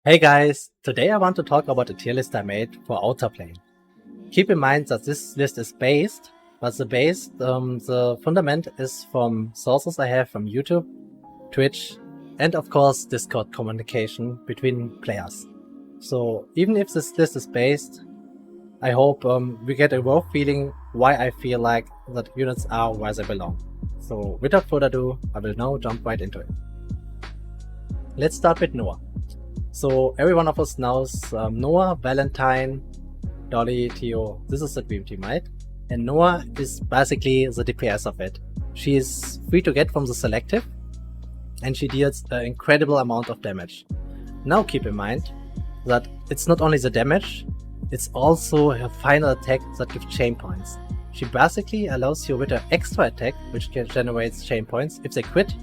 Hey guys, today I want to talk about a tier list I made for Outerplane. Keep in mind that this list is based, but the fundament is from sources I have from YouTube, Twitch, and of course Discord communication between players. So even if this list is based, I hope we get a raw feeling why I feel like that units are where they belong. So without further ado, I will now jump right into it. Let's start with Noah. So every one of us knows Noah, Valentine, Dolly, Theo. This is the dream team, right? And Noah is basically the DPS of it. She is free to get from the selective, and she deals an incredible amount of damage. Now keep in mind that it's not only the damage, it's also her final attack that gives chain points. She basically allows you with her extra attack, which generates chain points. If they quit,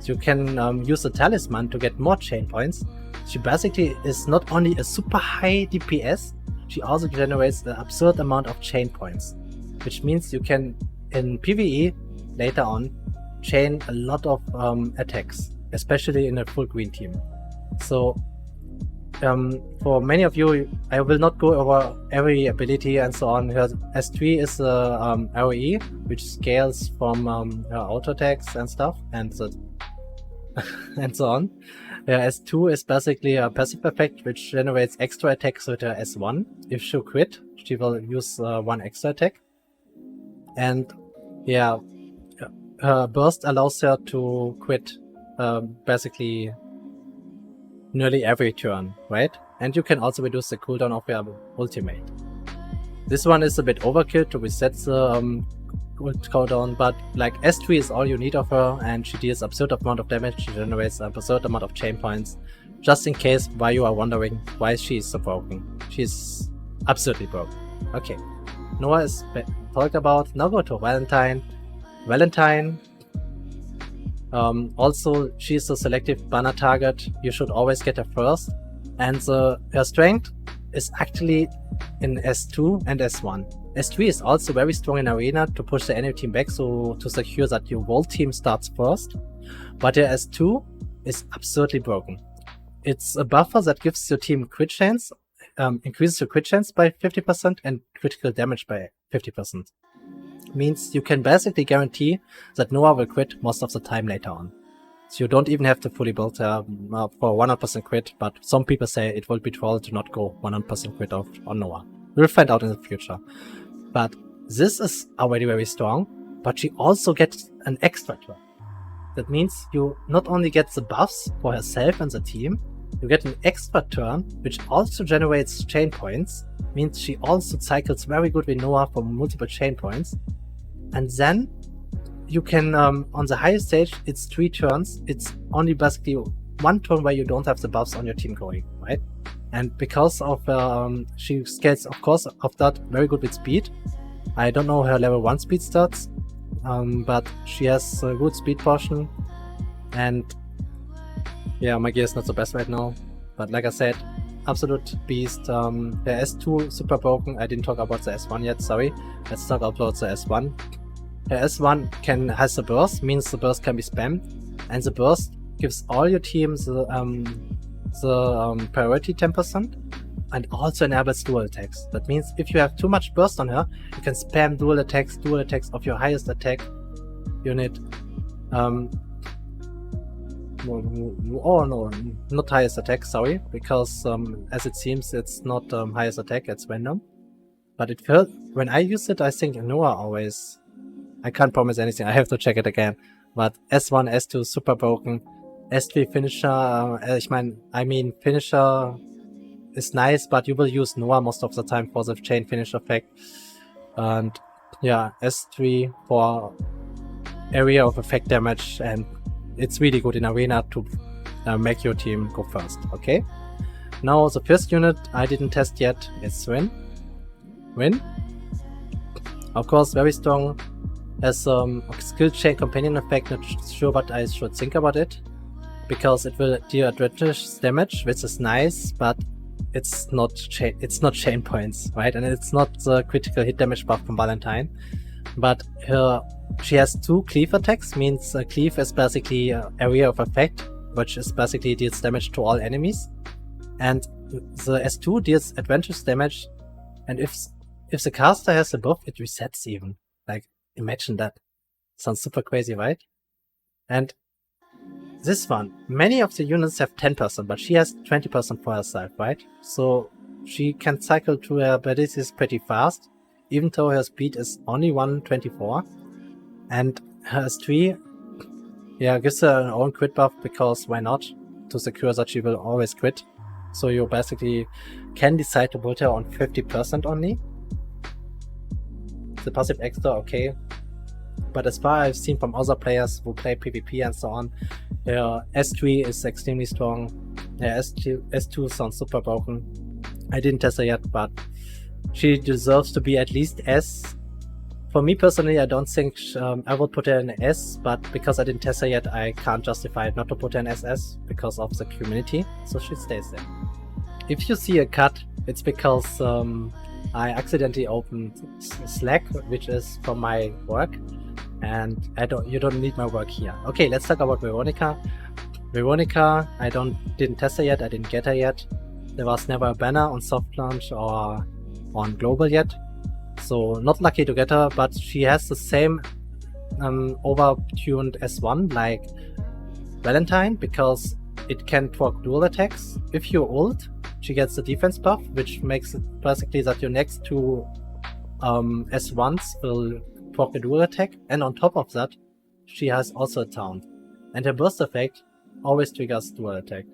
you can use the talisman to get more chain points. She basically is not only a super high DPS, she also generates an absurd amount of chain points, which means you can, in PvE later on, chain a lot of attacks, especially in a full green team. So for many of you, I will not go over every ability and so on. Her S3 is a ROE, which scales from her auto attacks and stuff, and so on. Her S2 is basically a passive effect which generates extra attacks with her S1. If she quit, she will use one extra attack. And yeah, her burst allows her to quit basically nearly every turn, right? And you can also reduce the cooldown of your ultimate. This one is a bit overkill to reset the cooldown, but like S3 is all you need of her, and she deals absurd amount of damage. She generates an absurd amount of chain points. Just in case why you are wondering why she is so broken. She's absurdly broken. Okay, Noah is talked about. Now go to Valentine. Valentine, also she's a selective banner target. You should always get her first, and her strength is actually in S2 and S1. S3 is also very strong in arena to push the enemy team back, so to secure that your whole team starts first. But your S2 is absurdly broken. It's a buffer that gives your team crit chance, increases your crit chance by 50% and critical damage by 50%. Means you can basically guarantee that Noah will quit most of the time later on. So you don't even have to fully build for 100% crit, but some people say it will be troll to not go 100% crit on Noah. We'll find out in the future. But this is already very strong, but she also gets an extra turn. That means you not only get the buffs for herself and the team, you get an extra turn, which also generates chain points, means she also cycles very good with Noah for multiple chain points. And then you can, on the highest stage, it's 3 turns, it's only basically 1 turn where you don't have the buffs on your team going, right? And because of she scales, of course, of that very good with speed. I don't know her level 1 speed stats, but she has a good speed portion. And yeah, my gear is not the best right now, but like I said, absolute beast. The S2 super broken. I didn't talk about the S1 yet, sorry. Let's talk about the S1. The S1 has a burst, means the burst can be spammed, and the burst gives all your teams the priority 10%, and also enables dual attacks. That means if you have too much burst on her, you can spam dual attacks of your highest attack unit. Oh no, not highest attack, sorry, because as it seems it's not highest attack, it's random. But it felt, when I use it, I think Noah always, I can't promise anything, I have to check it again. But S1, S2 super broken. S3 finisher, I mean finisher is nice, but you will use Noah most of the time for the chain finish effect. And yeah, S3 for area of effect damage, and it's really good in arena to make your team go first, okay? Now the first unit I didn't test yet is Swin. Win. Of course, very strong. Has a skill chain companion effect, not sure what I should think about it. Because it will deal advantage damage, which is nice, but it's not chain points, right? And it's not the critical hit damage buff from Valentine. But she has 2 cleave attacks, means cleave is basically area of effect, which is basically deals damage to all enemies. and the S2 deals advantage damage, and if the caster has a buff, it resets even. Like, imagine that. Sounds super crazy, right? And this one, many of the units have 10%, but she has 20% for herself, right? So she can cycle through her abilities pretty fast, even though her speed is only 124. And her S3, yeah, gives her an own crit buff, because why not? To secure that she will always crit. So you basically can decide to put her on 50% only. The passive extra, okay. But as far as I've seen from other players who play PvP and so on, her S3 is extremely strong. Her S2 sounds super broken. I didn't test her yet, but she deserves to be at least S. For me personally, I don't think I would put her in S, but because I didn't test her yet, I can't justify it not to put her in SS because of the community, so she stays there. If you see a cut, it's because I accidentally opened Slack, which is from my work, and you don't need my work here. Okay, let's talk about Veronica. Veronica, I didn't test her yet, I didn't get her yet. There was never a banner on soft launch or on global yet. So not lucky to get her, but she has the same overtuned S1 like Valentine, because it can proc dual attacks. If you ult, she gets the defense buff, which makes it basically that your next two S1s will proc a dual attack, and on top of that, she has also a taunt. And her burst effect always triggers dual attack.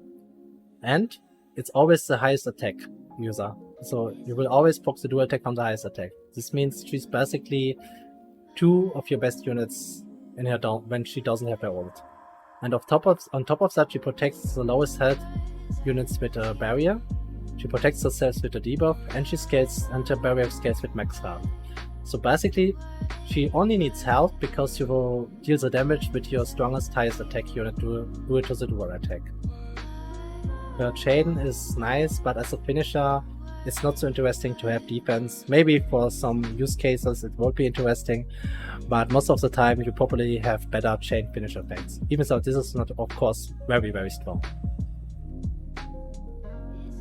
And it's always the highest attack user. So you will always proc the dual attack from the highest attack. This means she's basically two of your best units in her down when she doesn't have her ult. And on top of that, she protects the lowest health units with a barrier. She protects herself with a debuff, and she scales, and her barrier scales with max health. So basically, she only needs health because you will deal the damage with your strongest, highest attack unit to do it to the dual attack. Her chain is nice, but as a finisher, it's not so interesting to have defense. Maybe for some use cases it would be interesting, but most of the time you probably have better chain finish effects. Even though this is not, of course, very, very strong.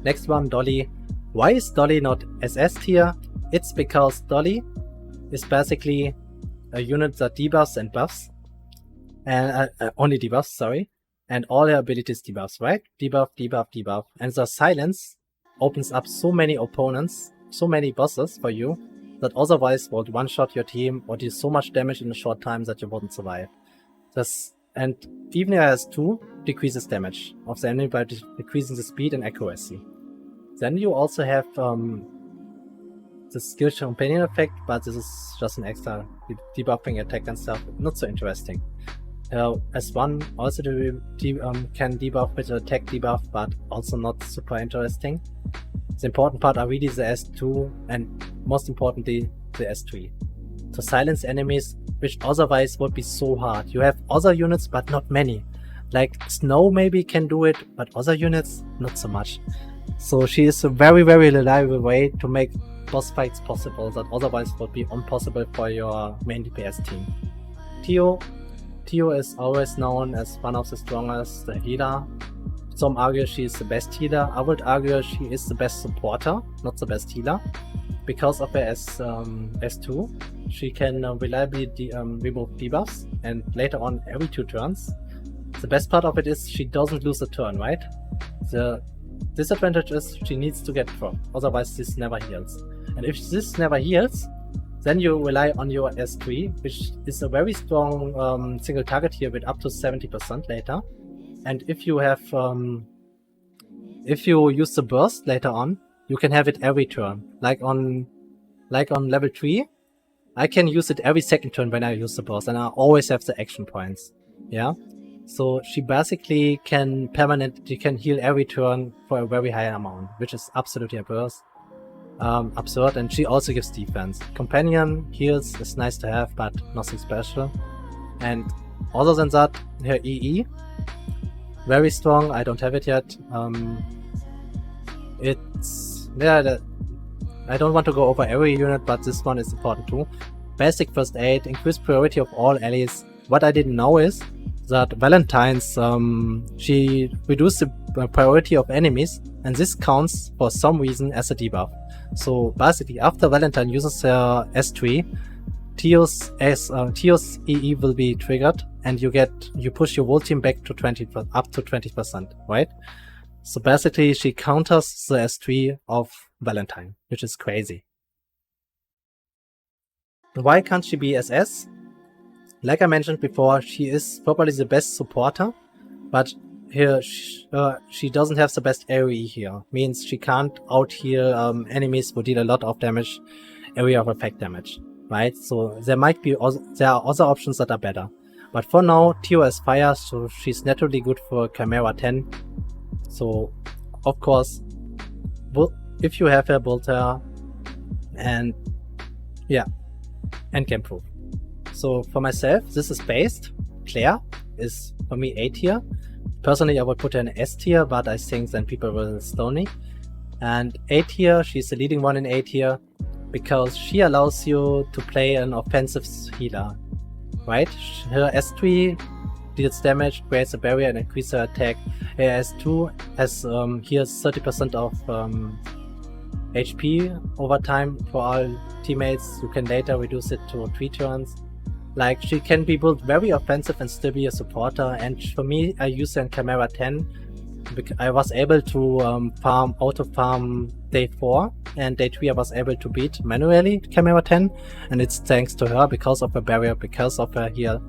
Next one, Dolly. Why is Dolly not SS tier? It's because Dolly is basically a unit that debuffs and buffs. And only debuffs, sorry. And all her abilities debuffs, right? Debuff, debuff, debuff. And the silence opens up so many opponents, so many bosses for you, that otherwise would one-shot your team or do so much damage in a short time that you wouldn't survive. And even S2 decreases damage of the enemy by decreasing the speed and accuracy. Then you also have the skill companion effect, but this is just an extra debuffing attack and stuff, not so interesting. S1 also can debuff with an attack debuff, but also not super interesting. The important part are really the S2 and most importantly the S3. To silence enemies, which otherwise would be so hard. You have other units, but not many. Like Snow maybe can do it, but other units, not so much. So she is a very, very reliable way to make boss fights possible that otherwise would be impossible for your main DPS team. Tio is always known as one of the strongest healer. Some argue she is the best healer. I would argue she is the best supporter, not the best healer. Because of her S2, she can reliably remove debuffs, and later on every 2 turns. The best part of it is she doesn't lose a turn, right? The disadvantage is she needs to get proc, otherwise this never heals. And if this never heals, then you rely on your S3, which is a very strong single target here with up to 70% later. And if you have, if you use the burst later on, you can have it every turn. Like on level 3, I can use it every second turn when I use the burst, and I always have the action points. Yeah. So she basically can heal every turn for a very high amount, which is absolutely absurd, and she also gives defense. Companion heals is nice to have, but nothing special. And other than that, her EE, very strong. I don't have it yet. I don't want to go over every unit, but this one is important too. Basic first aid, increased priority of all allies. What I didn't know is that Valentine's she reduced the priority of enemies, and this counts for some reason as a debuff. So basically, after Valentine uses her S3, Tio's EE will be triggered, and you push your whole team back to up to 20%, right? So basically, she counters the S3 of Valentine, which is crazy. Why can't she be SS? Like I mentioned before, she is probably the best supporter, but here she doesn't have the best AoE here. Means she can't out-heal enemies who deal a lot of damage, area of effect damage, right? So there are other options that are better. But for now, Tio has fire, so she's naturally good for Chimera 10. So, of course, if you have a build her, and yeah, and can prove. So for myself, this is based. Claire is for me A tier. Personally, I would put her in S tier, but I think then people will stone me. And A tier, she's the leading one in A tier because she allows you to play an offensive healer, right? Her S3 deals damage, creates a barrier, and increases her attack. Her S2 has heals 30% of HP over time for all teammates. You can later reduce it to 3 turns. Like, she can be built very offensive and still be a supporter, and for me, I use her in Chimera 10 because I was able to auto-farm day 4, and day 3 I was able to beat manually Chimera 10, and it's thanks to her because of her barrier, because of her heal,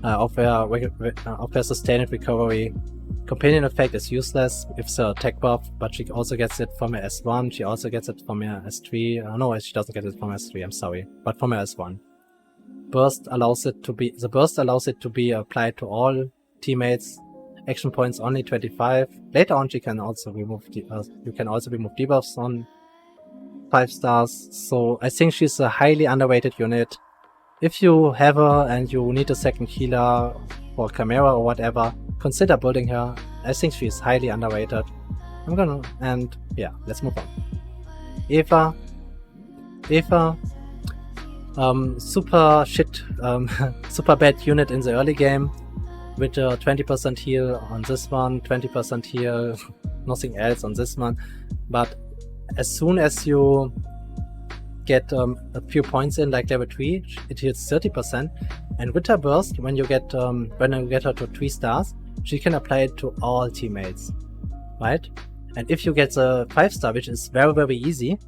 of her sustained recovery. Companion effect is useless if the attack buff, but she also gets it from her S1, she also gets it from her S3, no, she doesn't get it from S3, I'm sorry, but from her S1. The burst allows it to be applied to all teammates. Action points only 25. Later on, you can also remove debuffs on 5 stars. So I think she's a highly underrated unit. If you have her and you need a second healer for Chimera or whatever, consider building her. I think she's highly underrated. Yeah, let's move on. Eva. Super bad unit in the early game with a 20% heal on this one, 20% heal, nothing else on this one. But as soon as you get a few points in, like level 3, it heals 30%. And with her burst, when you get her to 3 stars, she can apply it to all teammates, right? And if you get the 5 star, which is very, very easy,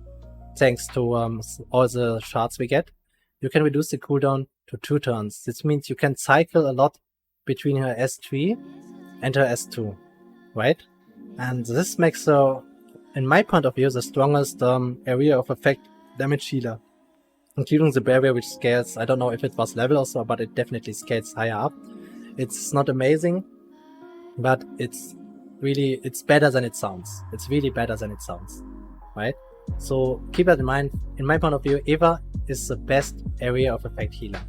thanks to all the shards we get, you can reduce the cooldown to 2 turns. This means you can cycle a lot between her S3 and her S2, right? And this makes her, in my point of view, the strongest area of effect damage healer, including the barrier, which scales. I don't know if it was level also, but it definitely scales higher up. It's not amazing, but it's better than it sounds. It's really better than it sounds, right? So keep that in mind. In my point of view, Eva is the best area of effect healer.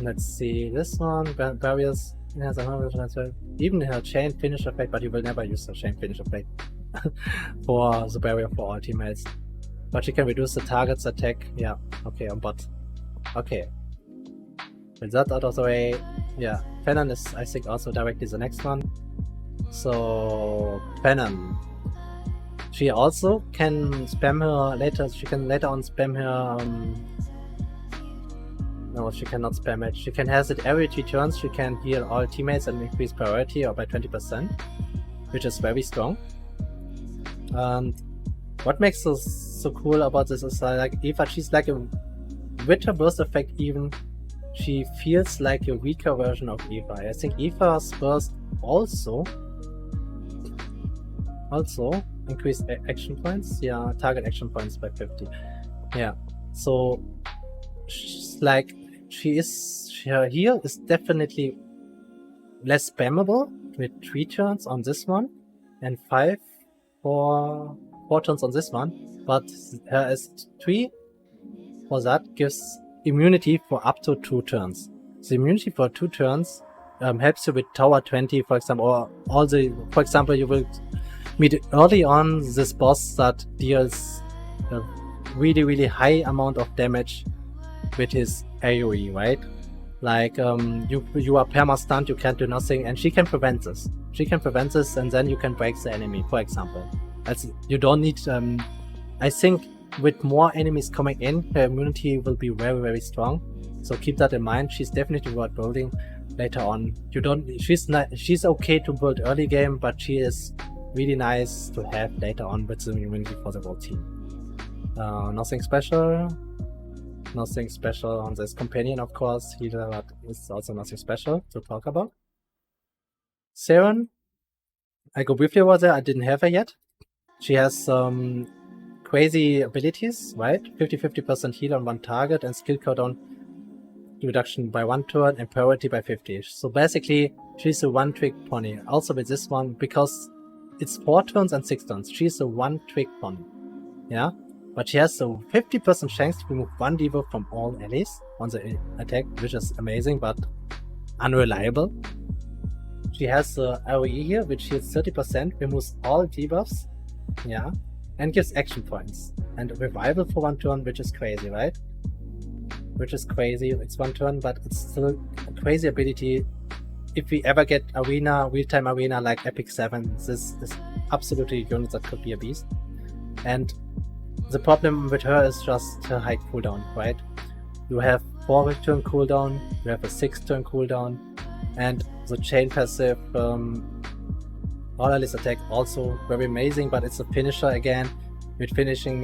Let's see this one. Barriers. It has even her chain finish effect, but you will never use the chain finish effect for the barrier for all teammates. But you can reduce the target's attack. Yeah, okay, on bot. Okay. With that out of the way, yeah, Fanon is, I think, also directly the next one. So Fanon. She also can spam her later. She can later on spam her. No, she cannot spam it. She can have it every 3 turns. She can heal all teammates and increase priority or by 20%, which is very strong. And what makes us so cool about this is like Eva. She's like a with her burst effect. Even she feels like a weaker version of Eva. I think Eva's burst also increase action points. Yeah, target action points by 50. Yeah, so her heal is definitely less spammable with 3 turns on this one and 4 turns on this one, but her S3 for that gives immunity for up to 2 turns. The immunity for 2 turns helps you with tower 20, for example, or for example, you will meet early on this boss that deals a really, really high amount of damage with his AoE, right? Like you are perma stunned, you can't do nothing, and she can prevent this. She can prevent this, and then you can break the enemy, for example. As you don't need. I think with more enemies coming in, her immunity will be very, very strong. So keep that in mind. She's definitely worth building later on. You don't. She's okay to build early game, but she is really nice to have later on with the immunity for the whole team. Nothing special. Nothing special on this companion, of course. Healer is also nothing special to talk about. Saren, I go briefly over there. I didn't have her yet. She has some crazy abilities, right? 50% heal on one target and skill cooldown reduction by 1 turn and priority by 50. So basically, she's a one-trick pony. Also with this one, because it's 4 turns and 6 turns, she's a one-trick pony. Yeah? But she has a 50% chance to remove 1 debuff from all allies on the attack, which is amazing, but unreliable. She has the AoE here, which heals 30%, removes all debuffs, yeah, and gives action points. And revival for 1 turn, which is crazy, right? Which is crazy. It's 1 turn, but it's still a crazy ability. If we ever get arena, real-time arena like Epic 7, this is absolutely a unit that could be a beast. And the problem with her is just her high cooldown, right? You have 4 turn cooldown, you have a 6 turn cooldown, and the chain passive, all allies attack also very amazing, but it's a finisher again. Mid finisher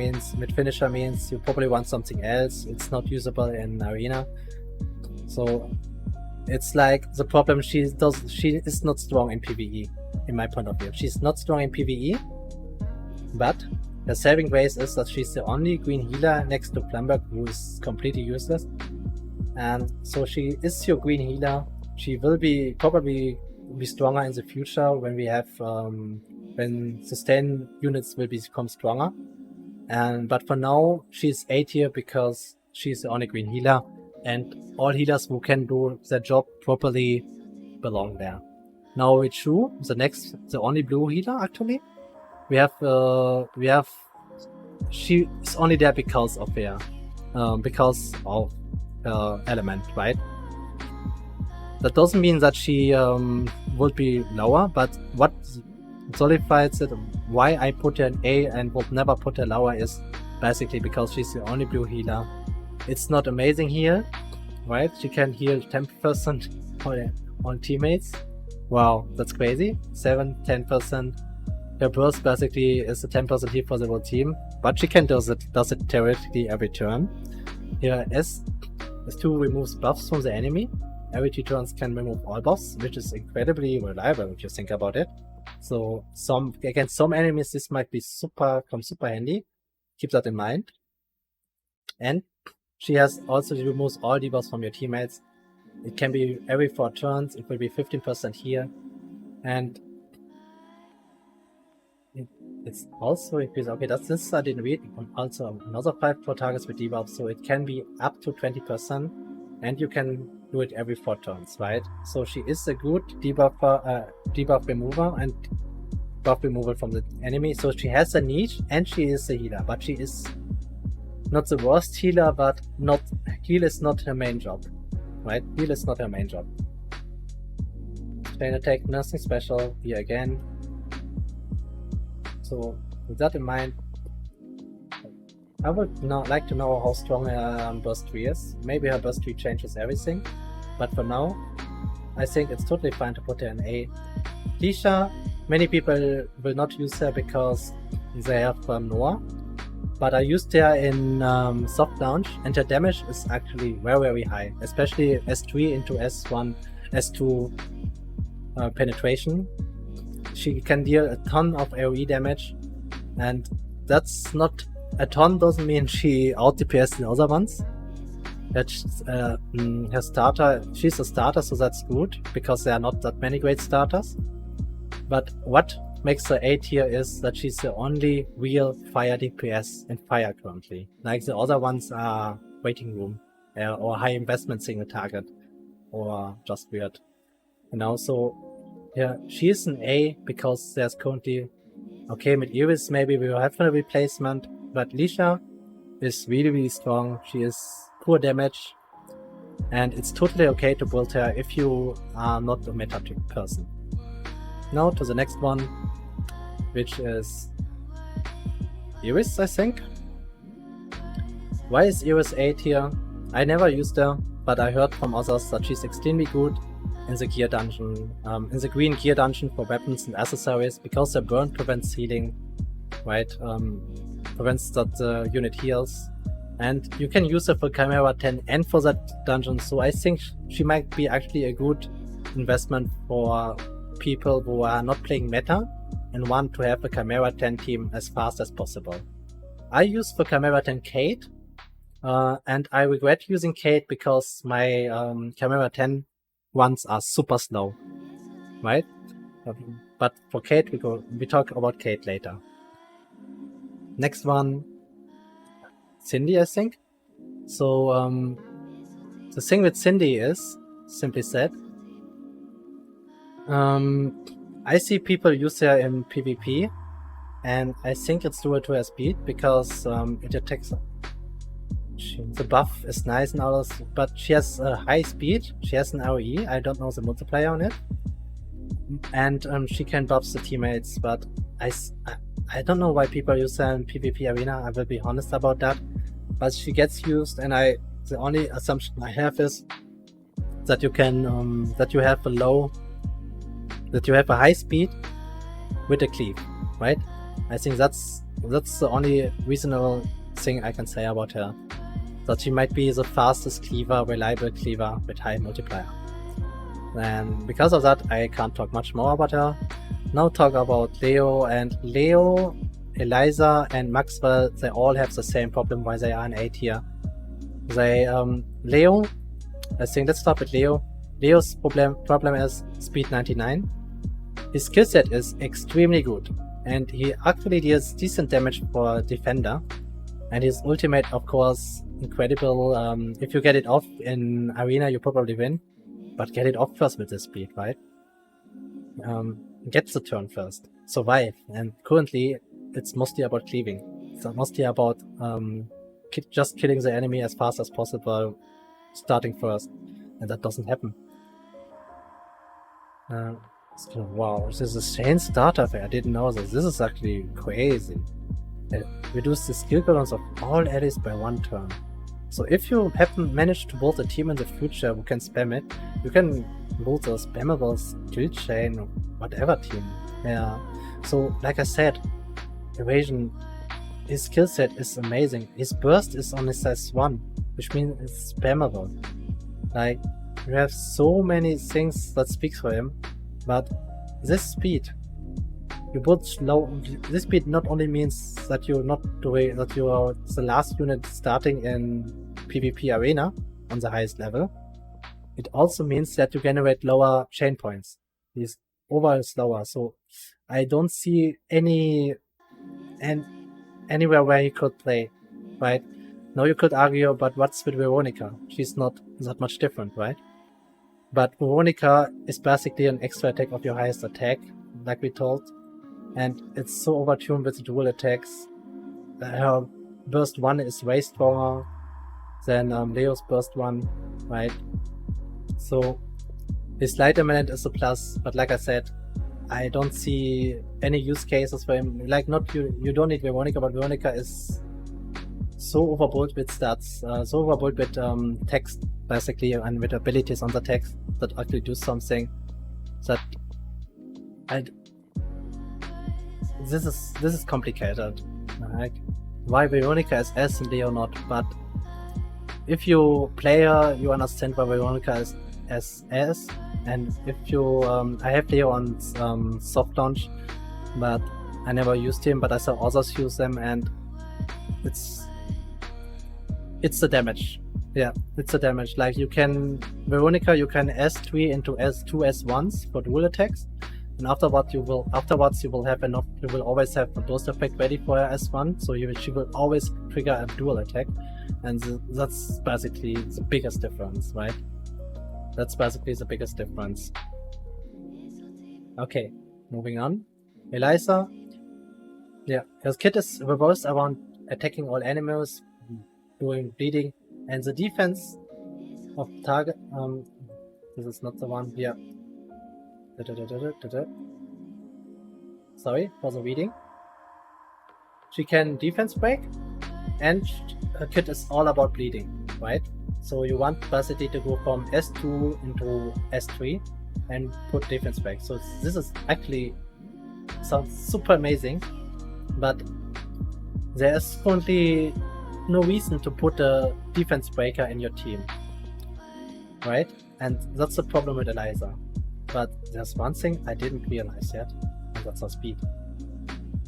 means you probably want something else. It's not usable in arena. So it's like the problem she is not strong in PvE, in my point of view. She's not strong in PvE, but her saving grace is that she's the only green healer next to Plumberg who is completely useless. And so she is your green healer. She will probably be stronger in the future when we have when sustain units will become stronger. But for now she's A tier because she's the only green healer, and all healers who can do their job properly belong there. Now with Shu, the only blue healer actually, we have she is only there because of element, right? That doesn't mean that she would be lower, but what solidifies it, why I put her in A and would never put her lower, is basically because she's the only blue healer. It's not amazing here, right? She can heal 10% on teammates. Wow, that's crazy. 7-10%. Her burst basically is a 10% heal for the whole team, but she can does it theoretically every turn. Here S2 removes buffs from the enemy. Every 2 turns can remove all buffs, which is incredibly reliable if you think about it. So against some enemies this might be super handy. Keep that in mind. And she has also removes all debuffs from your teammates. It can be every 4 turns. It will be 15% here, and it's also increased. Okay, this I didn't read. Also another 5 pro targets with debuffs, so it can be up to 20%, and you can do it every 4 turns, right? So she is a good debuff remover and buff removal from the enemy. So she has a niche and she is a healer, but she is not the worst healer, but heal is not her main job, right? Heal is not her main job. Chain attack, nothing special here again. So with that in mind, I would like to know how strong her burst 3 is. Maybe her burst 3 changes everything, but for now, I think it's totally fine to put her in A. Tisha, many people will not use her because they have Noah, but I used her in soft launch, and her damage is actually very high, especially S3 into S1, S2 penetration. She can deal a ton of AoE damage, and that's not a ton, doesn't mean she out DPS the other ones. Her starter, she's a starter, so that's good because there are not that many great starters. But what makes her A tier is that she's the only real fire DPS in fire currently. Like the other ones are waiting room or high investment single target or just weird. So yeah, she is an A because there's currently, okay, with Iris maybe we will have a replacement, but Lisha is really strong. She is poor damage, and it's totally okay to build her if you are not a meta person. Now to the next one, which is Iris, I think. Why is Iris 8 here? I never used her, but I heard from others that she's extremely good in the gear dungeon, in the green gear dungeon for weapons and accessories, because the burn prevents healing, right? Prevents that the unit heals. And you can use her for Chimera 10 and for that dungeon, so I think she might be actually a good investment for people who are not playing meta and want to have a Chimera 10 team as fast as possible. I use for Chimera 10 Kate, and I regret using Kate because my Chimera 10 ones are super slow, right? But for Kate, we talk about Kate later. Next one, Cindy, I think. So the thing with Cindy is, simply said, I see people use her in PvP, and I think it's due to her speed because it attacks. The buff is nice and all this, but she has a high speed. She has an AoE. I don't know the multiplier on it, and she can buff the teammates. But I don't know why people use her in PvP arena. I will be honest about that. But she gets used, and the only assumption I have is that you can that you have a high speed with a cleave, right? I think that's the only reasonable thing I can say about her. That she might be the fastest cleaver, reliable cleaver with high multiplier. And because of that, I can't talk much more about her. Now talk about Leo. And Leo, Eliza, and Maxwell, they all have the same problem why they are an 8 tier. Leo, I think let's start with Leo. Leo's problem is speed 99. His skill set is extremely good, and he actually deals decent damage for a defender. And his ultimate, of course, incredible. If you get it off in arena, you probably win, but get it off first with this speed, right? Get the turn first, survive, and currently it's mostly about cleaving. It's mostly about just killing the enemy as fast as possible, starting first, and that doesn't happen. Wow, this is a Shane starter fair. I didn't know this. This is actually crazy. Reduce the skill balance of all allies by 1 turn. So if you happen manage to build a team in the future who can spam it, you can build a spammable skill chain or whatever team. Yeah. So like I said, Evasion, his skill set is amazing. His burst is only size 1, which means it's spammable. Like, you have so many things that speaks for him, but this speed, you build slow. This speed not only means that you are the last unit starting in PvP arena on the highest level. It also means that you generate lower chain points. He's overall slower, so I don't see anywhere where he could play, right? Now you could argue, but what's with Veronica? She's not that much different, right? But Veronica is basically an extra attack of your highest attack, like we told. And it's so overtuned with the dual attacks. Her burst 1 is way stronger than Leo's burst 1, right? So his light element is a plus, but like I said, I don't see any use cases for him. Like, not you don't need Veronica, but Veronica is so overbuilt with stats, so overbuilt with text basically, and with abilities on the text that actually do something. That this is complicated. Like, why Veronica is S and Leo not? But if you play her, you understand why Veronica is S. And if you, I have Leo on soft launch, but I never used him. But I saw others use them, and it's the damage. Yeah, it's the damage. Like, Veronica, you can S3 into S2 S1s for dual attacks. And afterwards you will have enough. You will always have a burst effect ready for your S1, so she will always trigger a dual attack, and that's basically the biggest difference, right? That's basically the biggest difference. Okay, moving on. Eliza, yeah, her kit is reversed around attacking all enemies, doing bleeding, and the defense of target. This is not the one here. Sorry for the reading. She can defense break, and her kit is all about bleeding, right? So you want basically to go from S2 into S3 and put defense break. So this is actually sounds super amazing, but there's currently no reason to put a defense breaker in your team, right? And that's the problem with Eliza. But there's one thing I didn't realize yet, and that's her speed.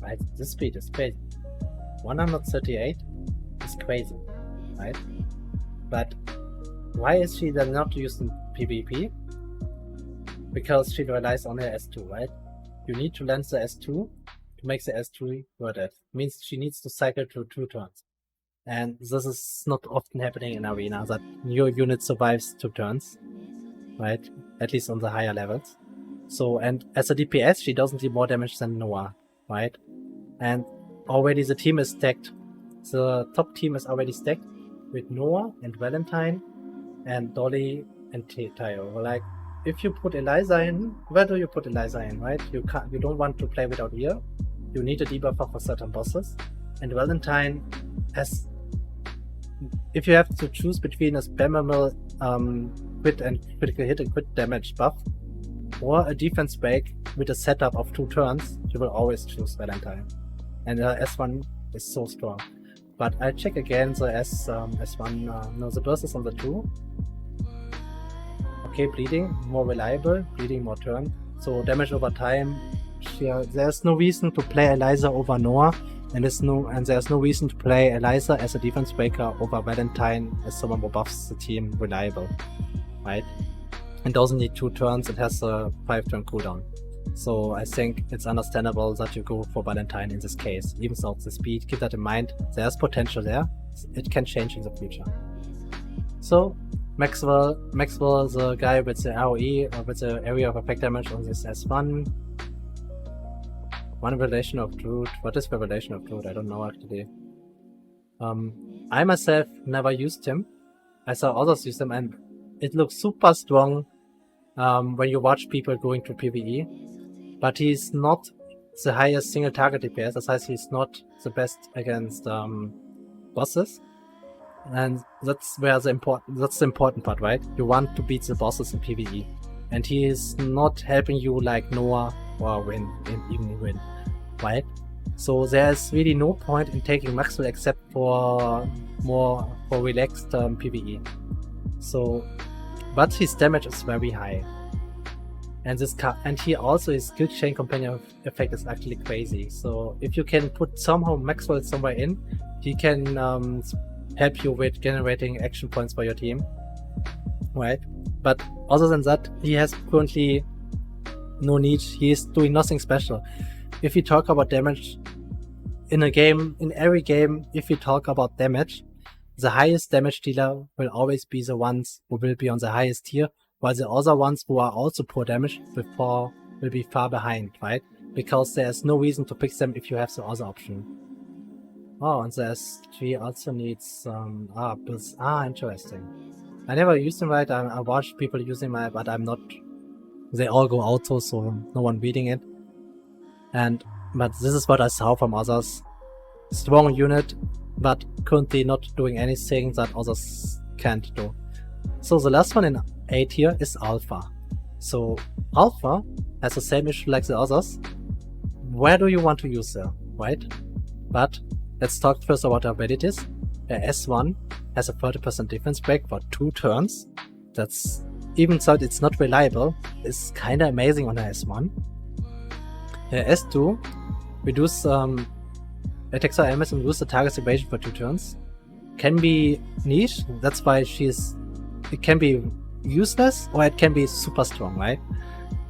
Right? This speed is crazy. 138 is crazy, right? But why is she then not using PvP? Because she relies on her S2, right? You need to land the S2 to make the S3 worth it. Means she needs to cycle through 2 turns. And this is not often happening in Arena, that your unit survives 2 turns, right? At least on the higher levels. So, and as a DPS, she doesn't do more damage than Noah, right? And already the team is stacked. The top team is already stacked with Noah and Valentine and Dolly and Tayo. Like, if you put Eliza in, where do you put Eliza in, right? You don't want to play without ear. You need a debuffer for certain bosses. And Valentine has, if you have to choose between a spammable crit and critical hit and crit damage buff, or a defense break with a setup of 2 turns, you will always choose Valentine. And S1 is so strong. But I check again the S1, no, the burst is on the 2. Okay, bleeding, more reliable, bleeding more turn. So damage over time, there's no reason to play Eliza over Noah, and there's no reason to play Eliza as a defense breaker over Valentine as someone who buffs the team reliable, right? It doesn't need 2 turns, it has a 5-turn cooldown. So I think it's understandable that you go for Valentine in this case. Even without the speed, keep that in mind. There's potential there. It can change in the future. So Maxwell, the guy with the AoE, or with the area of effect damage on this S1. One Revelation of Truth. What is Revelation of Truth? I don't know actually. I myself never used him. I saw others use him, and it looks super strong when you watch people going to PvE. But he's not the highest single target DPS, as heißt he's not the best against bosses. And that's the important part, right? You want to beat the bosses in PvE. And he is not helping you like Noah or even win, right? So there's really no point in taking Maxwell except for relaxed PvE. So, but his damage is very high. And he also, his skill chain companion effect is actually crazy. So if you can put somehow Maxwell somewhere in, he can help you with generating action points for your team, right? But other than that, he has currently no need. He is doing nothing special. If you talk about damage in a game, in every game, if you talk about damage, the highest damage dealer will always be the ones who will be on the highest tier, while the other ones who are also poor damage will be far behind, right? Because there's no reason to pick them if you have the other option. Oh, and the S3 also needs builds. Interesting. I never used them, right? I watched people using my, but I'm not. They all go auto, so no one reading it. But this is what I saw from others. Strong unit, but currently not doing anything that others can't do. So the last one in A tier is Alpha. So Alpha has the same issue like the others. Where do you want to use her, right? But let's talk first about her abilities. Her S1 has a 30% defense break for 2 turns. That's, even though it's not reliable, is kinda amazing on her S1. Her S2 reduce attacks or elements and reduce the target's evasion for 2 turns. Can be niche, that's why it can be useless or it can be super strong, right?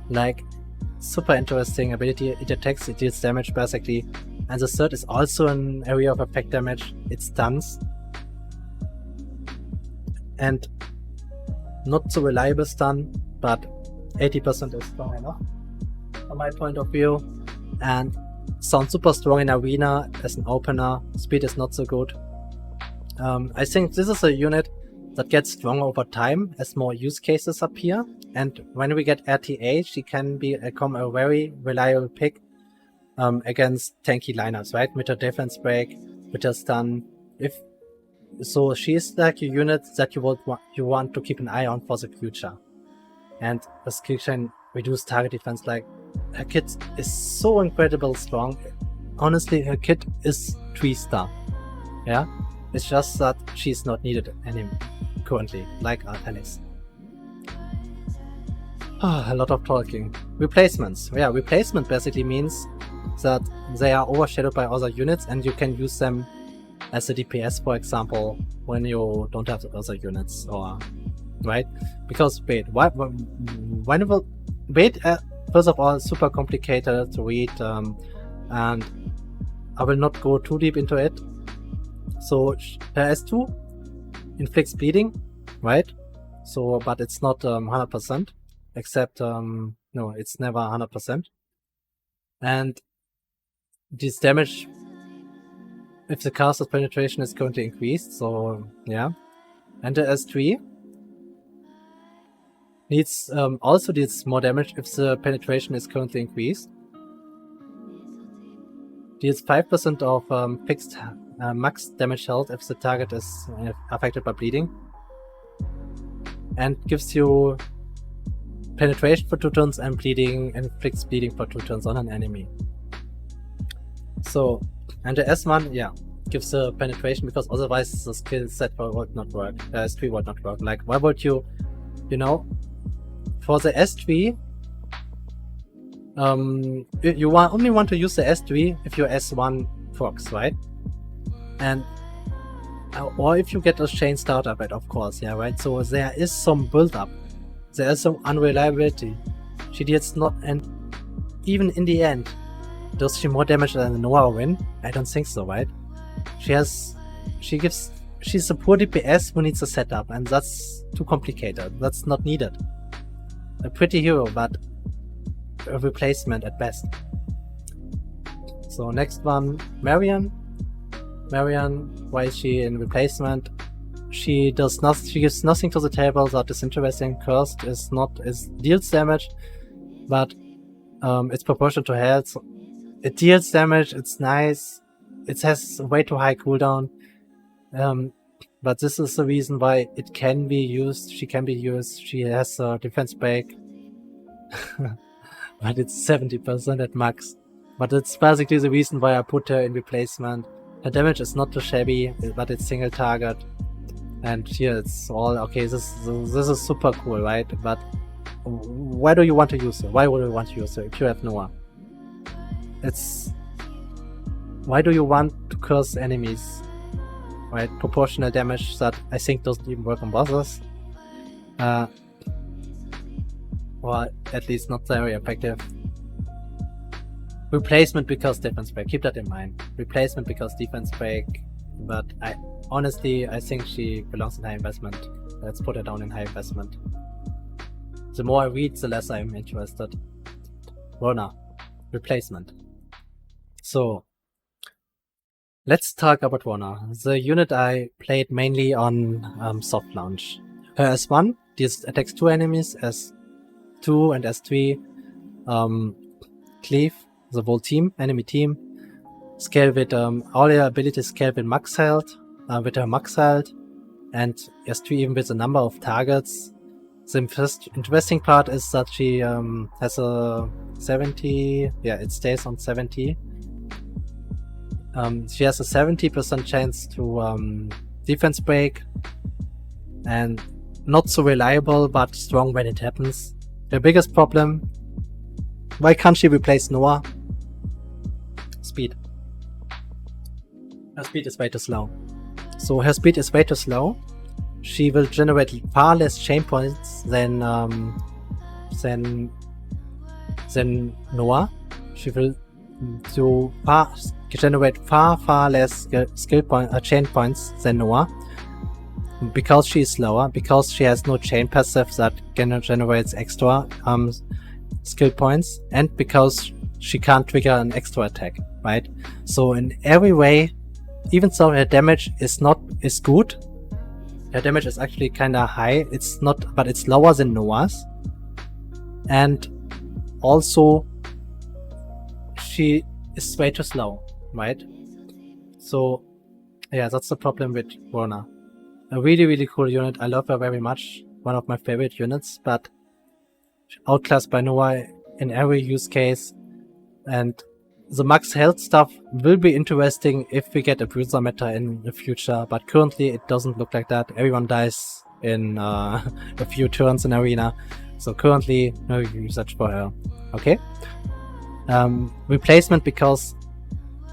Like, super interesting ability. It attacks, it deals damage basically. And the third is also an area of effect damage. It stuns. And not so reliable stun, but 80% is strong enough from my point of view. And sounds super strong in Arena as an opener. Speed is not so good. I think this is a unit that gets stronger over time as more use cases appear. And when we get RTA, she can become a very reliable pick against tanky lineups, right? With her defense break, with her stun. So she's like a unit that you want to keep an eye on for the future. And the skill chain reduce target defense. Like, her kit is so incredibly strong. Honestly, her kit is 3-star. Yeah, it's just that she's not needed anymore currently, like Alice. A lot of talking. Replacements. Yeah, replacement basically means that they are overshadowed by other units and you can use them as a DPS, for example, when you don't have other units, or right? Because wait, first of all, super complicated to read, and I will not go too deep into it. So S2 inflicts bleeding, right? So, but it's not 100%, except no, it's never 100%. And this damage, if the caster's penetration is currently increased, so yeah. And the S3 needs also deals more damage if the penetration is currently increased. Deals 5% of fixed max damage health if the target is affected by bleeding, and gives you penetration for 2 turns and bleeding, and inflicts bleeding for 2 turns on an enemy. So, and the S1, yeah, gives the penetration, because otherwise the skill set would not work. S3 would not work. Like, why would you know, for the S3, you only want to use the S3 if you're S1 Fox, right? And or if you get a chain starter bed, of course, yeah, right? So there is some build-up, there is some unreliability. She deals not, and even in the end, does she more damage than Noah win? I don't think so, right? She's a poor DPS who needs a setup, and that's too complicated. That's not needed. A pretty hero, but a replacement at best. So next one, Marion. Marion, why is she in replacement? She gives nothing to the table that is interesting. Cursed deals damage, but it's proportional to health. It deals damage, it's nice. It has way too high cooldown. But this is the reason why it can be used. She can be used. She has a defense break. But it's 70% at max. But it's basically the reason why I put her in replacement. Her damage is not too shabby, but it's single target. And here it's all okay. This is super cool, right? But why do you want to use her? Why would you want to use her if you have Noah? Why do you want to curse enemies? Right? Proportional damage that I think doesn't even work on bosses. Or at least not very effective. Replacement because defense break. Keep that in mind. Replacement because defense break. But honestly, I think she belongs in high investment. Let's put her down in high investment. The more I read, the less I'm interested. Rona. Replacement. So, let's talk about Rona. The unit I played mainly on soft launch. Her S1 attacks 2 enemies, S2 and S3 cleave the whole team, enemy team. Scale with all her abilities scale with max health, with her max health, and S3 even with a number of targets. The first interesting part is that she has a 70, yeah, it stays on 70. She has a 70% chance to defense break, and not so reliable, but strong when it happens. The biggest problem, why can't she replace Noah? Speed. Her speed is way too slow. So her speed is way too slow. She will generate far less chain points than Noah. She will generate far less chain points than Noah, because she is slower, because she has no chain passive that generates extra skill points, and because she can't trigger an extra attack, right? So in every way, even though her damage is good, her damage is actually kinda high. It's not, but it's lower than Noah's. And also, she is way too slow, right? So, yeah, that's the problem with Warner. A really, really cool unit. I love her very much. One of my favorite units, but outclassed by Noah in every use case. And the max health stuff will be interesting if we get a bruiser meta in the future, but currently it doesn't look like that. Everyone dies in a few turns in arena, so currently no usage for her. Okay. Replacement because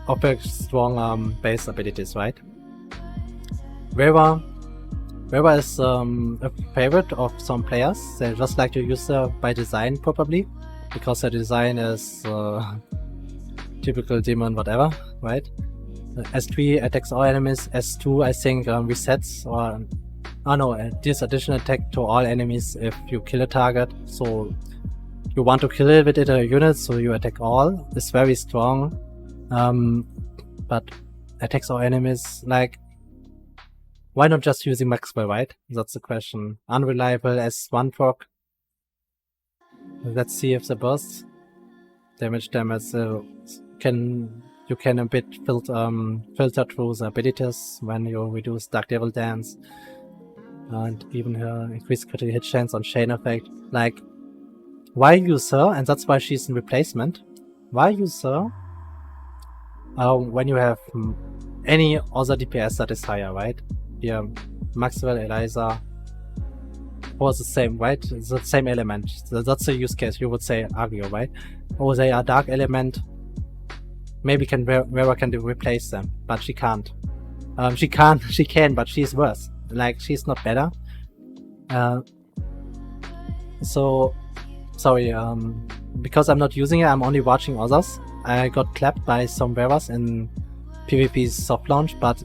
of her strong base abilities, right? Vera is a favorite of some players. They just like to use her by design, probably, because her design is typical demon whatever, right? S3 attacks all enemies, S2 I think resets, or oh no, deals additional attack to all enemies if you kill a target. So you want to kill it with a unit, so you attack all. It's very strong, but attacks all enemies, like, why not just using Maxwell, right? That's the question. Unreliable S1 proc. Let's see if the burst damage you can a bit filter through the abilities when you reduce Dark Devil Dance and even her increased critical hit chance on Chain Effect. Like, why use her? And that's why she's in replacement. Why use her when you have any other DPS that is higher, right? Yeah, Maxwell, Eliza, or the same, right? It's the same element. That's the use case you would say, argue, right? Or they are dark element. Maybe Vera can replace them, but she can't. She can, but she's worse. Like, she's not better. So, sorry, because I'm not using it, I'm only watching others. I got clapped by some Veras in PvP's soft launch, but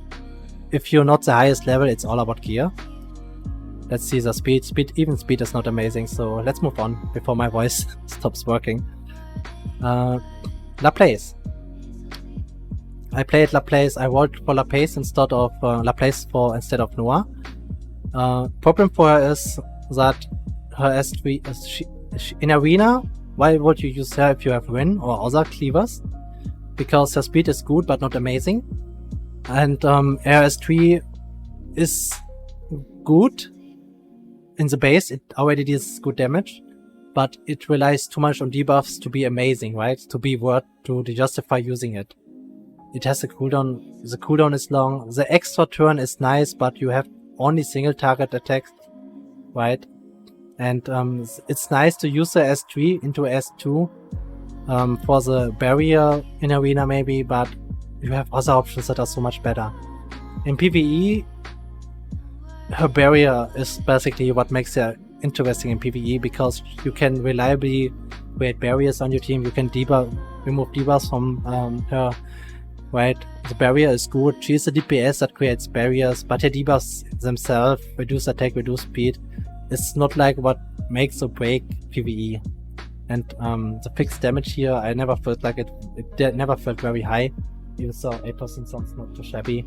if you're not the highest level, it's all about gear. Let's see the speed. Even speed is not amazing, so let's move on before my voice stops working. Laplace. I played Laplace. I rolled for Laplace instead of instead of Noah. Problem for her is that her S3 in arena. Why would you use her if you have Win or other cleavers? Because her speed is good but not amazing. And her S3 is good in the base. It already does good damage, but it relies too much on debuffs to be amazing, right? To be worth to justify using it. It has a cooldown. The cooldown is long. The extra turn is nice, but you have only single target attacks, right? And it's nice to use the S3 into S2 for the barrier in arena maybe, but you have other options that are so much better. In PvE, her barrier is basically what makes her interesting in PvE, because you can reliably create barriers on your team. You can remove debuffs from her, right? The barrier is good. She's a DPS that creates barriers, but her debuffs themselves reduce attack, reduce speed. It's not like what makes or break PvE. And the fixed damage here, I never felt like it never felt very high. Even so, 8% sounds not too shabby.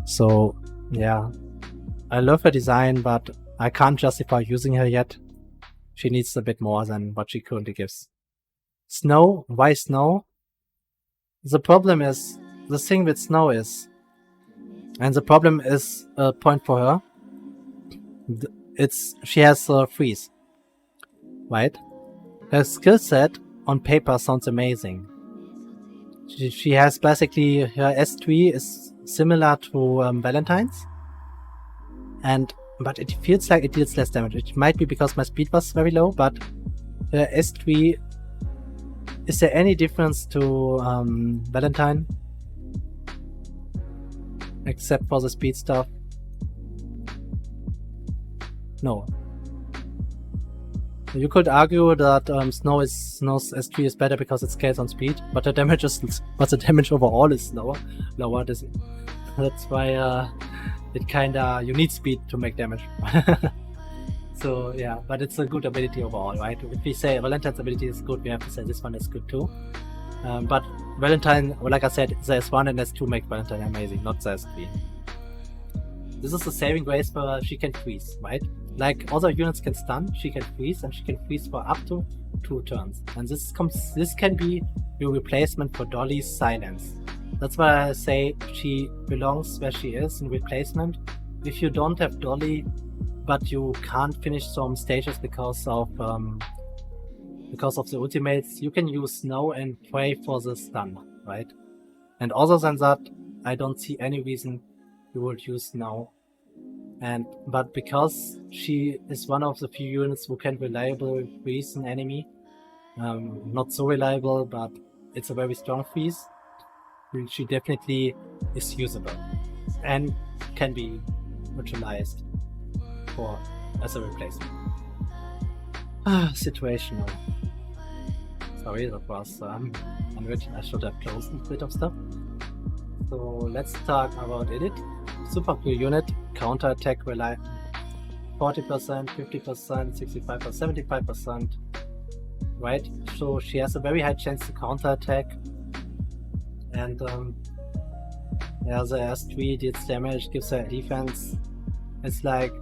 So yeah, I love her design, but I can't justify using her yet. She needs a bit more than what she currently gives. Snow, why Snow? The problem is, the thing with Snow is, and the problem is a point for her, she has freeze, right? Her skill set on paper sounds amazing. She has basically, her S3 is similar to Valentine's, but it feels like it deals less damage. It might be because my speed was very low, but her S3, is there any difference to Valentine? Except for the speed stuff? No. You could argue that Snow's S3 is better because it scales on speed, but the damage overall is lower. That's why it kinda, you need speed to make damage. So yeah, but it's a good ability overall, right? If we say Valentine's ability is good, we have to say this one is good too. But Valentine, well, like I said, the S1 and S2 make Valentine amazing, not the S3. this is the saving grace where she can freeze, right? Like other units can stun, she can freeze, and she can freeze for up to 2 turns. And this can be your replacement for Dolly's silence. That's why I say she belongs where she is in replacement. If you don't have Dolly, but you can't finish some stages because of the ultimates, you can use Snow and pray for the stun, right? And other than that, I don't see any reason you would use Snow. But because she is one of the few units who can reliably freeze an enemy, not so reliable, but it's a very strong freeze, she definitely is usable and can be utilized as a replacement. Situational. Sorry, that was unwritten. I should have closed a bit of stuff. So let's talk about Edit. Super cool unit, counter attack rely 40%, 50%, 65%, 75%. Right? So she has a very high chance to counter attack. And yeah, the S3 deals damage, gives her defense. It's like,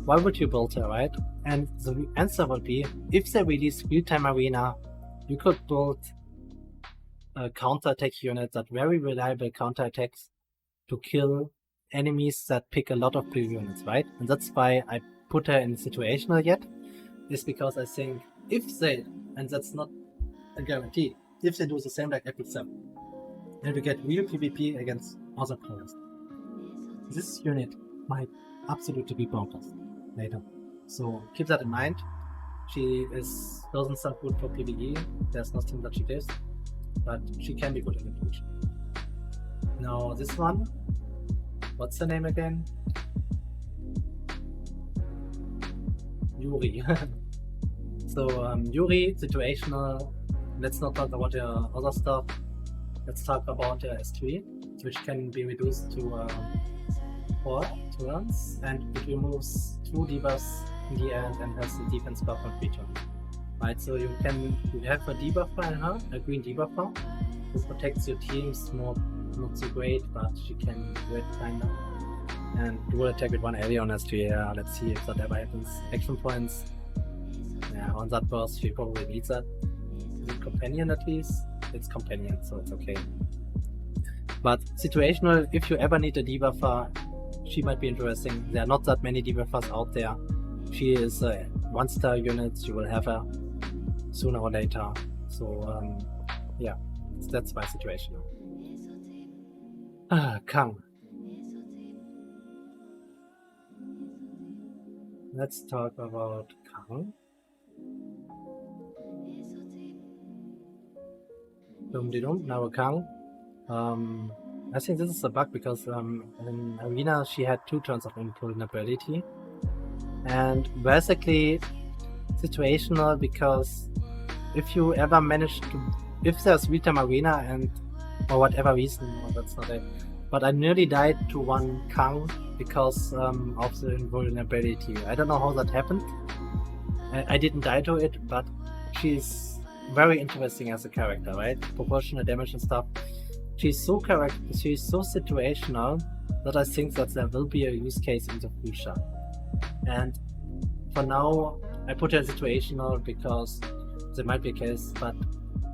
why would you build her, right? And the answer would be, if they release real-time arena, you could build a counter-attack unit that very reliable counter-attacks to kill enemies that pick a lot of blue units, right? And that's why I put her in situational yet, is because I think if they, and that's not a guarantee, if they do the same like episode 7, and we get real PvP against other players, this unit might absolutely be bonkers later. So keep that in mind. She doesn't sound good for PvE, there's nothing that she does, but she can be good in the future. Now this one, what's her name again? Yuri. So Yuri, situational. Let's not talk about the other stuff. Let's talk about the S3, which can be reduced to 4 turns, and it removes 2 debuffs in the end and has the defense buff on 3 turns. Right, so you have a debuffer in her, a green debuffer, who protects your teams more, not so great, but she can do it kinda. And dual attack with 1 area on S3, yeah, let's see if that ever happens. Action points, yeah, on that burst she probably needs that. Is it companion at least? It's companion, so it's okay. But situational, if you ever need a debuffer, she might be interesting. There are not that many debuffers out there. She is a 1-star unit, you will have her sooner or later. So yeah, that's my situation. Kang. Let's talk about Kang. Now Kang. I think this is a bug because in Arena she had 2 turns of invulnerability. And basically situational because if you ever manage to, if there's real-time arena and for whatever reason, well, that's not it, but I nearly died to one Kang because of the invulnerability. I don't know how that happened. I didn't die to it, but she's very interesting as a character, right? Proportional damage and stuff. She's so situational that I think that there will be a use case in the future. And for now, I put her in situational because there might be a case, but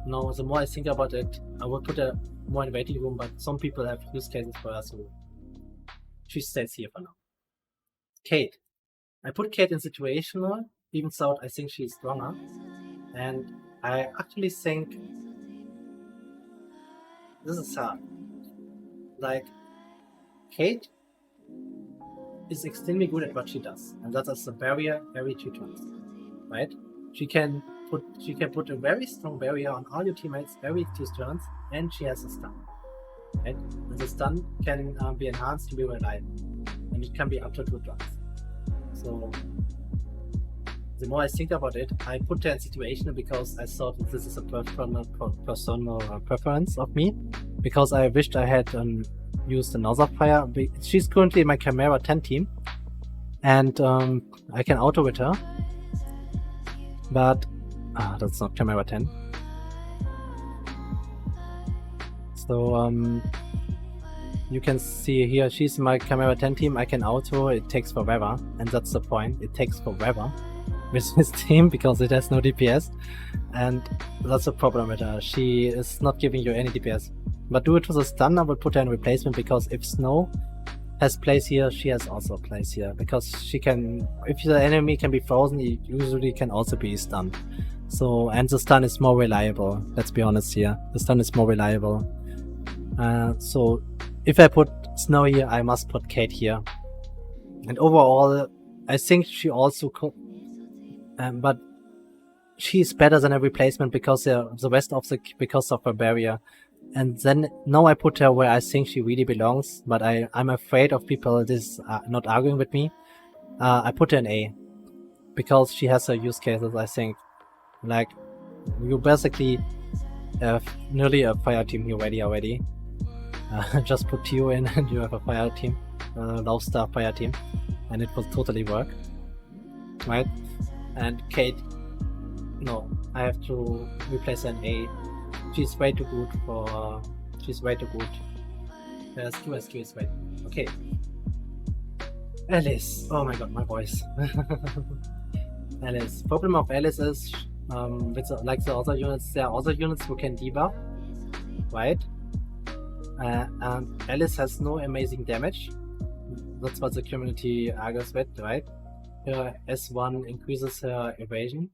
no, the more I think about it, I would put her more in waiting room, but some people have use cases for her, so she stays here for now. Kate. I put Kate in situational, even though I think she's stronger. And I actually think this is hard. Like, Kate is extremely good at what she does, and that is a barrier every 2 turns, right? She can put a very strong barrier on all your teammates every 2 turns, and she has a stun, right? And the stun can be enhanced to be reliable, and it can be up to 2 turns. So the more I think about it, I put her in situational because I thought that this is a personal preference of me, because I wished I had used another fire. She's currently in my Chimera 10 team, and I can auto with her, but that's not Chimera 10. So you can see here, she's my camera 10 team, I can auto, it takes forever, and that's the point, it takes forever with this team because it has no DPS, and that's a problem with her. She is not giving you any DPS. But due to the stun, I will put her in replacement, because if Snow has place here, she has also a place here, because she can, if the enemy can be frozen, he usually can also be stunned. So, and the stun is more reliable, let's be honest here, the stun is more reliable. So if I put Snow here, I must put Kate here. And overall, I think she also could, but she's better than a replacement because the rest of because of her barrier. And then now I put her where I think she really belongs, but I'm afraid of people not arguing with me. I put her in A because she has her use cases. I think, like, you basically have nearly a fire team here already. Just put you in and you have a fire team, low star fire team, and it will totally work, right? And Kate, no, I have to replace her in A. She's way too good for. She's way too good. There's two SQs, wait. Okay. Alice. Oh my god, my voice. Alice. Problem of Alice is, with like the other units, there are other units who can debuff, right? And Alice has no amazing damage. That's what the community argues with, right? Her S1 increases her evasion,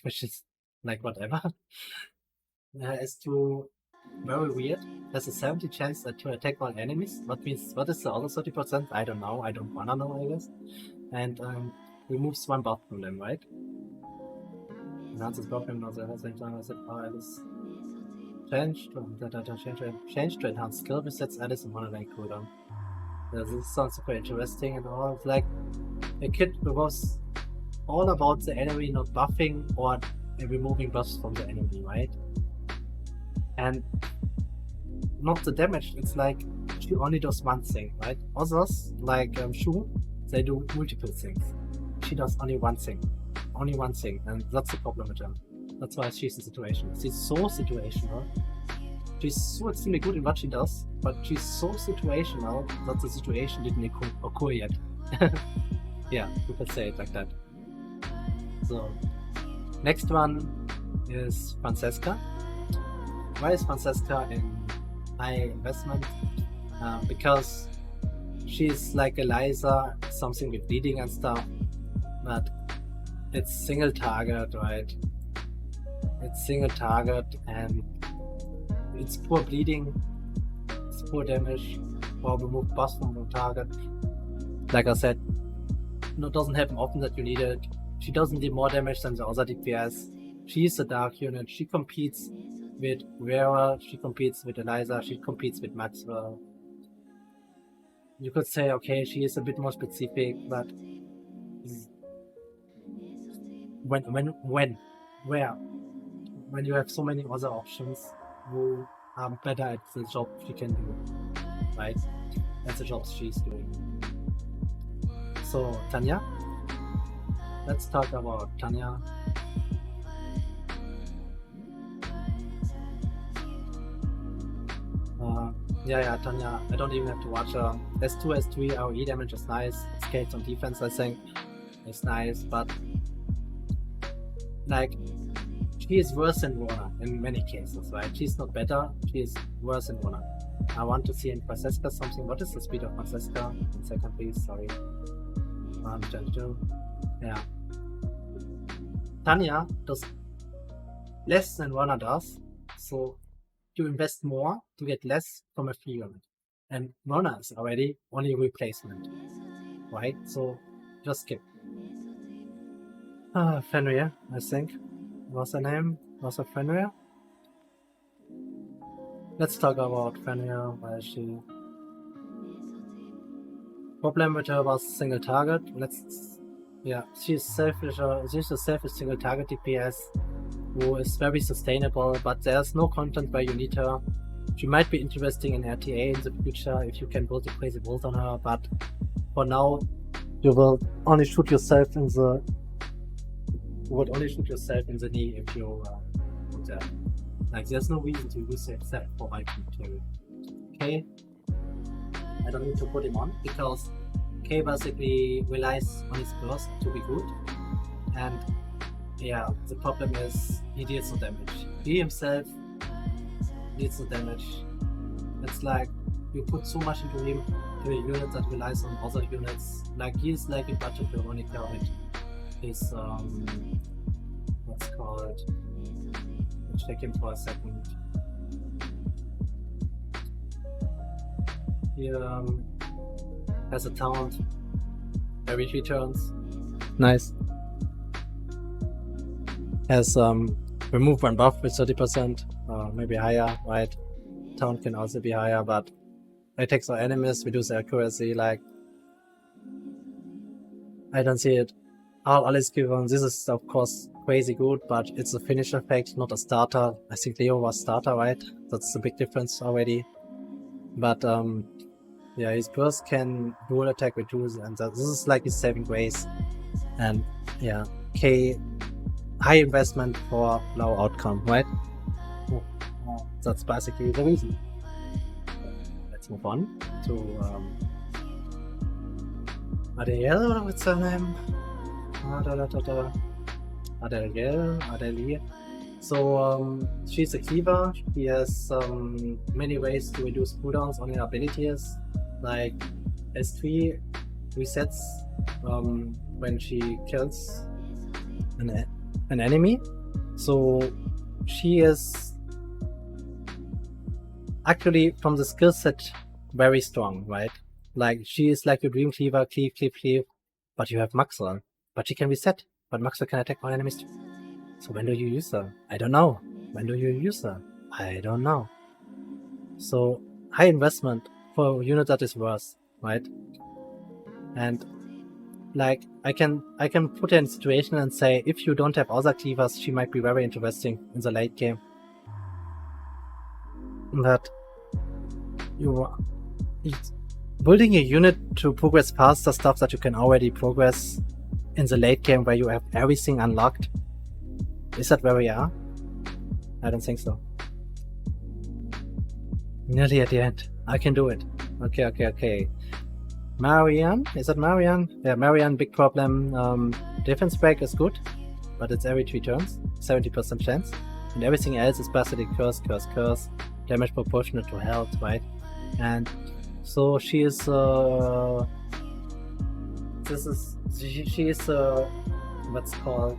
which is like whatever. S2 very weird. There's a 70 chance to attack all enemies. What means, what is the other 30%? I don't know. I don't wanna know, I guess. And removes one buff from them, right? Enhances buff from another Alice. Change to enhance skill resets Alice in 1 rank cooldown. This sounds super interesting and all. It's like a kit was all about the enemy not buffing or removing buffs from the enemy, right? And not the damage, it's like she only does one thing, right? Others, like Shu, they do multiple things. She does only one thing, and that's the problem with her. That's why she's the situation. She's so situational. She's so extremely good in what she does, but she's so situational that the situation didn't occur yet. Yeah, you could say it like that. So, next one is Francesca. Why is Francesca in high investment? Because she's like Eliza, something with bleeding and stuff, but it's single target, right? It's single target and it's poor bleeding, it's poor damage, or remove buffs from the target. Like I said, it doesn't happen often that you need it. She doesn't do more damage than the other DPS. She's a dark unit, she competes with Vera, she competes with Eliza, she competes with Maxwell. You could say, okay, she is a bit more specific, but when you have so many other options who are better at the job she can do, right? That's the jobs she's doing. So Tanya, let's talk about Tanya. Yeah, Tanya, I don't even have to watch her. S2, S3, AoE damage is nice. Scales on defense, I think, is nice, but like, she is worse than Rona in many cases, right? She's not better, she is worse than Rona. I want to see in Francesca something. What is the speed of Francesca? 1 second, please, sorry. 22. Yeah. Tanya does less than Rona does, so you invest more to get less from a free unit. And Rona is already only a replacement, right? So just skip. Fenrir, I think. What's her name? Was it Fenrir? Let's talk about Fenrir. Why is she? Problem with her was single target. She's selfish. She's a selfish single target DPS who is very sustainable, but there's no content where you need her. She might be interesting in RTA in the future if you can build a crazy build on her, but for now, you will only shoot yourself in the. You would only shoot yourself in the knee if you put that. Like, there's no reason to use it except for Viking material. Okay? I don't need to put him on because K basically relies on his burst to be good. And yeah, the problem is he deals no damage. He himself deals no damage. It's like you put so much into him to a unit that relies on other units. Like he's like a budget Veronica with his what's called. Let's check him for a second. He has a taunt every 3 turns. Nice. Has remove one buff with 30%, maybe higher, right? Taunt can also be higher, but attacks our enemies, reduce accuracy, like I don't see it. All is given. This is of course crazy good, but it's a finish effect, not a starter. I think Leo was starter, right? That's the big difference already. But yeah, his burst can dual attack reduce, and this is like his saving grace. And yeah, K, high investment for low outcome, right? That's basically the reason. Let's move on to Adele, what's her name? Adele. So she's a cleaver. She has many ways to reduce cooldowns on her abilities. Like S3 resets when she kills an enemy. So she is actually from the skill set very strong, right? Like she is like a dream cleaver, cleave, but you have Maxwell. But she can reset, but Maxwell can attack all enemies too. So when do you use her? I don't know. When do you use her? I don't know. So high investment for a unit that is worse, right? And like I can put her in a situation and say if you don't have other cleavers, she might be very interesting in the late game. But building a unit to progress faster stuff that you can already progress in the late game where you have everything unlocked. Is that where we are? I don't think so. Nearly at the end. I can do it. Okay. Marianne? Is that Marianne? Yeah, Marianne, big problem. Defense break is good, but it's every 3 turns. 70% chance. And everything else is basically curse. Damage proportionate to health, right? And so she is she is what's called,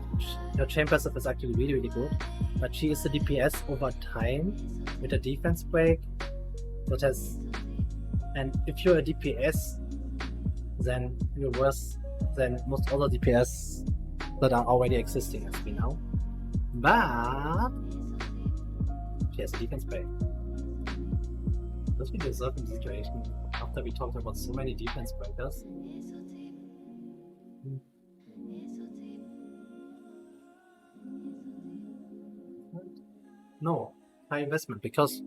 her chain passive is actually really good, but she is the DPS over time with a defense break that has, and if you're a DPS then you're worse than most other DPS that are already existing as we know, but she has a defense break. Does we deserve in the situation after we talked about so many defense breakers? No, high investment, because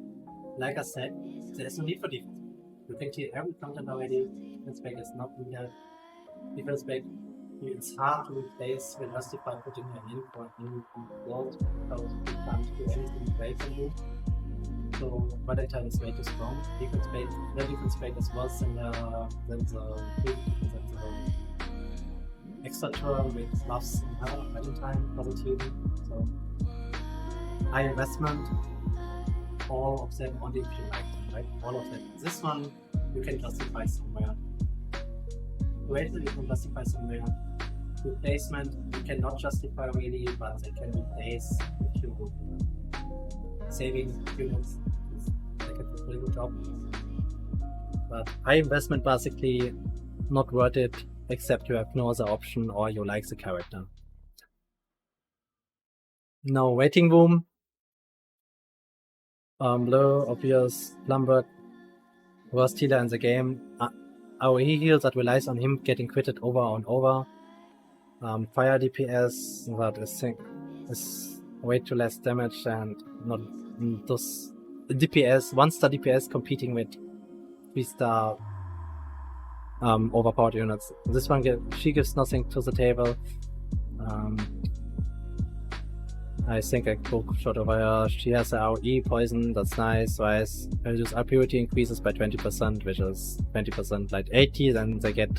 like I said, there's no need for defense. You can clear every content already. Defense break is not needed. Defense break, it's hard to replace when justify putting an in for any world because you can't do anything away from you. So Valentine is way too strong. Defense break is worse than the extra turn with buffs in her Valentine positive. So high investment, all of them only if you like them, right? All of them. This one you can justify somewhere. Greater you can justify somewhere. Replacement you cannot justify really, but they can replace if you saving units. They can do a pretty good job. But high investment basically not worth it except you have no other option or you like the character. Now waiting room. Blur, obvious, Lambert, worst healer in the game. AoE heal that relies on him getting critted over and over. Fire DPS that is way too less damage and not those DPS, 1-star DPS competing with 3-star overpowered units. This one she gives nothing to the table. I think I cook shot over her. She has a AOE poison, that's nice. Wise. Reduce purity increases by 20%, which is 20% like 80, then they get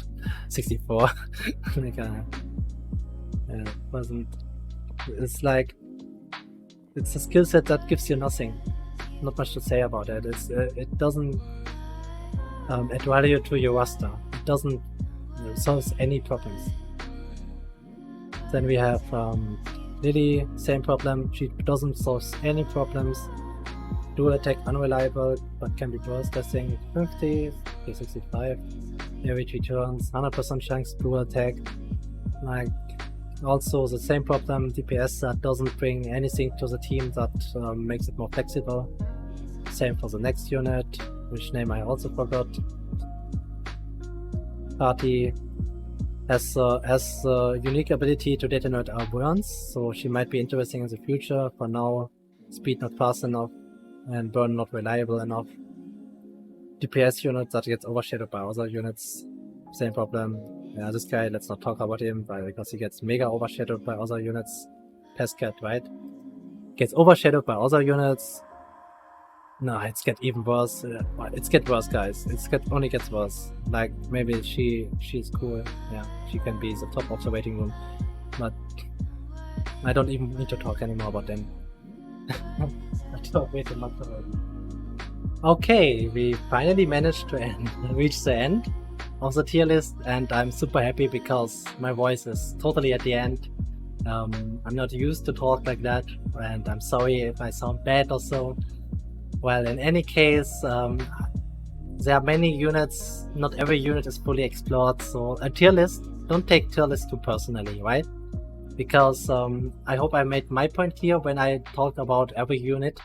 64. Like wasn't. It's like it's a skill set that gives you nothing. Not much to say about it. It doesn't add value to your roster. It doesn't solve any problems. Then we have Lily, same problem. She doesn't solve any problems. Dual attack unreliable, but can be burst. I think 50, 65. Every 3 turns, 100% chance dual attack. Like also the same problem. DPS that doesn't bring anything to the team that makes it more flexible. Same for the next unit, which name I also forgot. Party has a unique ability to detonate our burns, so she might be interesting in the future. For now, speed not fast enough and burn not reliable enough. DPS unit that gets overshadowed by other units, same problem. Yeah, this guy, let's not talk about him because he gets mega overshadowed by other units. Pestcat, right? Gets overshadowed by other units. No, it's get even worse. It's get worse, guys. Only gets worse. Like maybe she's cool. Yeah, she can be the top of the waiting room, but I don't even need to talk anymore about them. I talked way too much already. Okay, we finally managed to reach the end of the tier list, and I'm super happy because my voice is totally at the end. I'm not used to talk like that, and I'm sorry if I sound bad or so. Well, in any case, there are many units. Not every unit is fully explored, so a tier list, don't take tier list too personally, right? Because I hope I made my point clear when I talked about every unit.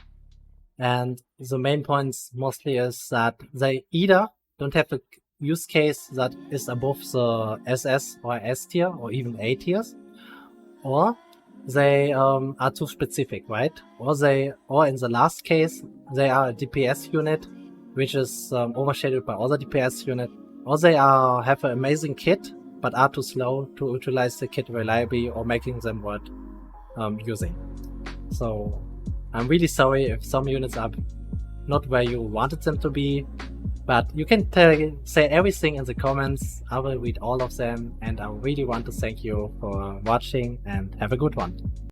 And the main points mostly is that they either don't have a use case that is above the SS or S tier or even A tiers, or they are too specific, right? Or in the last case, they are a DPS unit, which is overshadowed by other DPS unit, or they have an amazing kit, but are too slow to utilize the kit reliably or making them worth using. So I'm really sorry if some units are not where you wanted them to be, but you can say everything in the comments. I will read all of them, and I really want to thank you for watching, and have a good one.